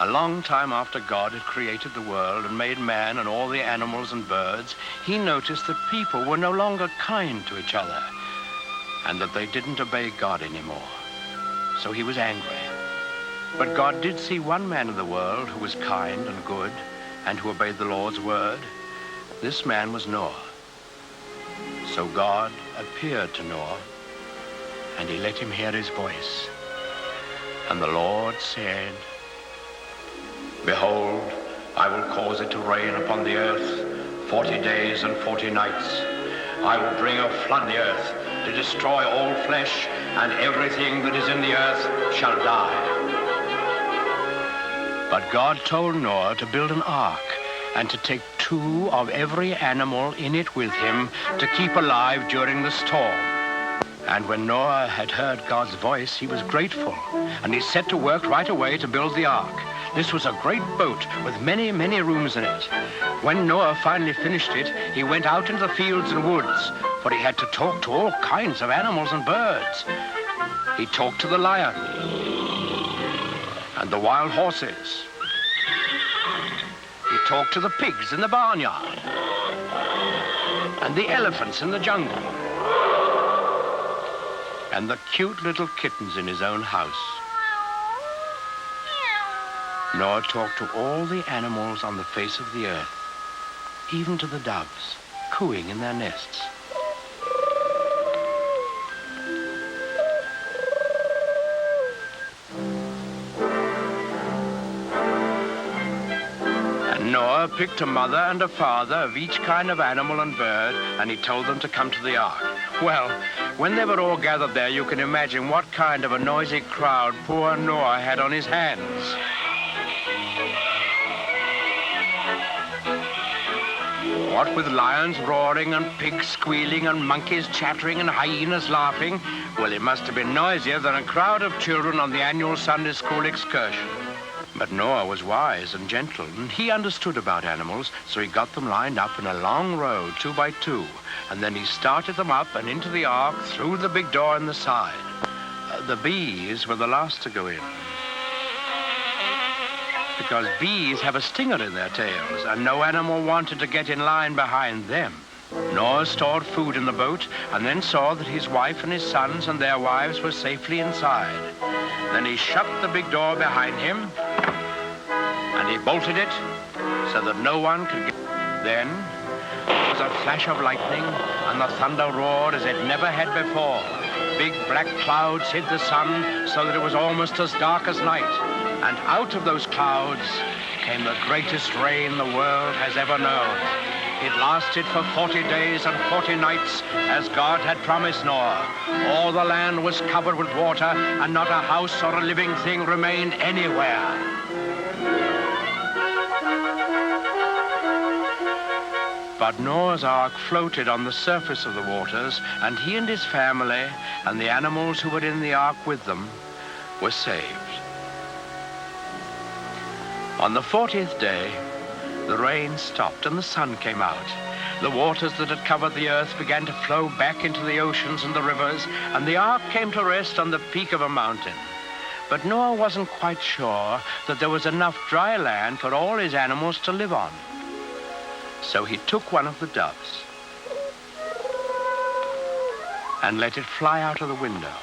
A long time after God had created the world and made man and all the animals and birds, he noticed that people were no longer kind to each other and that they didn't obey God anymore. So he was angry. But God did see one man in the world who was kind and good and who obeyed the Lord's word. This man was Noah. So God appeared to Noah, and he let him hear his voice. And the Lord said, "Behold, I will cause it to rain upon the earth 40 days and 40 nights. I will bring a flood the earth to destroy all flesh, and everything that is in the earth shall die." But God told Noah to build an ark and to take 2 of every animal in it with him to keep alive during the storm. And when Noah had heard God's voice, he was grateful, and he set to work right away to build the ark. This was a great boat with many, many rooms in it. When Noah finally finished it, he went out into the fields and woods, for he had to talk to all kinds of animals and birds. He talked to the lion and the wild horses. He talked to the pigs in the barnyard and the elephants in the jungle and the cute little kittens in his own house. Noah talked to all the animals on the face of the earth, even to the doves, cooing in their nests. And Noah picked a mother and a father of each kind of animal and bird, and he told them to come to the ark. Well, when they were all gathered there, you can imagine what kind of a noisy crowd poor Noah had on his hands. What with lions roaring and pigs squealing and monkeys chattering and hyenas laughing, well, it must have been noisier than a crowd of children on the annual Sunday school excursion. But Noah was wise and gentle, and he understood about animals, so he got them lined up in a long row, 2 by 2, and then he started them up and into the ark through the big door in the side. The bees were the last to go in, because bees have a stinger in their tails, and no animal wanted to get in line behind them. Noah stored food in the boat and then saw that his wife and his sons and their wives were safely inside. Then he shut the big door behind him and he bolted it so that no one could get. Then there was a flash of lightning and the thunder roared as it never had before. Big black clouds hid the sun so that it was almost as dark as night. And out of those clouds came the greatest rain the world has ever known. It lasted for 40 days and 40 nights, as God had promised Noah. All the land was covered with water, and not a house or a living thing remained anywhere. But Noah's ark floated on the surface of the waters, and he and his family and the animals who were in the ark with them were saved. On the 40th day, the rain stopped and the sun came out. The waters that had covered the earth began to flow back into the oceans and the rivers, and the ark came to rest on the peak of a mountain. But Noah wasn't quite sure that there was enough dry land for all his animals to live on. So he took one of the doves and let it fly out of the window.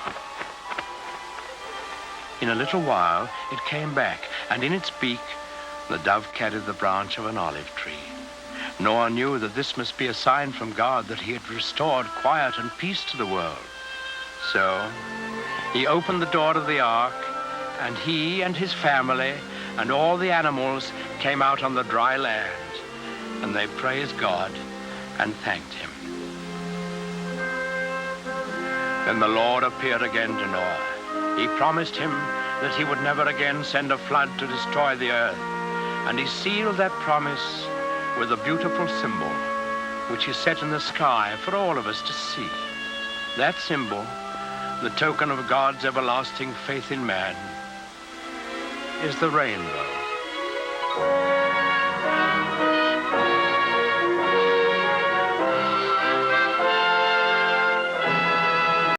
In a little while, it came back, and in its beak, the dove carried the branch of an olive tree. Noah knew that this must be a sign from God that he had restored quiet and peace to the world. So he opened the door of the ark, and he and his family and all the animals came out on the dry land, and they praised God and thanked him. Then the Lord appeared again to Noah. He promised him that he would never again send a flood to destroy the earth. And he sealed that promise with a beautiful symbol, which he set in the sky for all of us to see. That symbol, the token of God's everlasting faith in man, is the rainbow.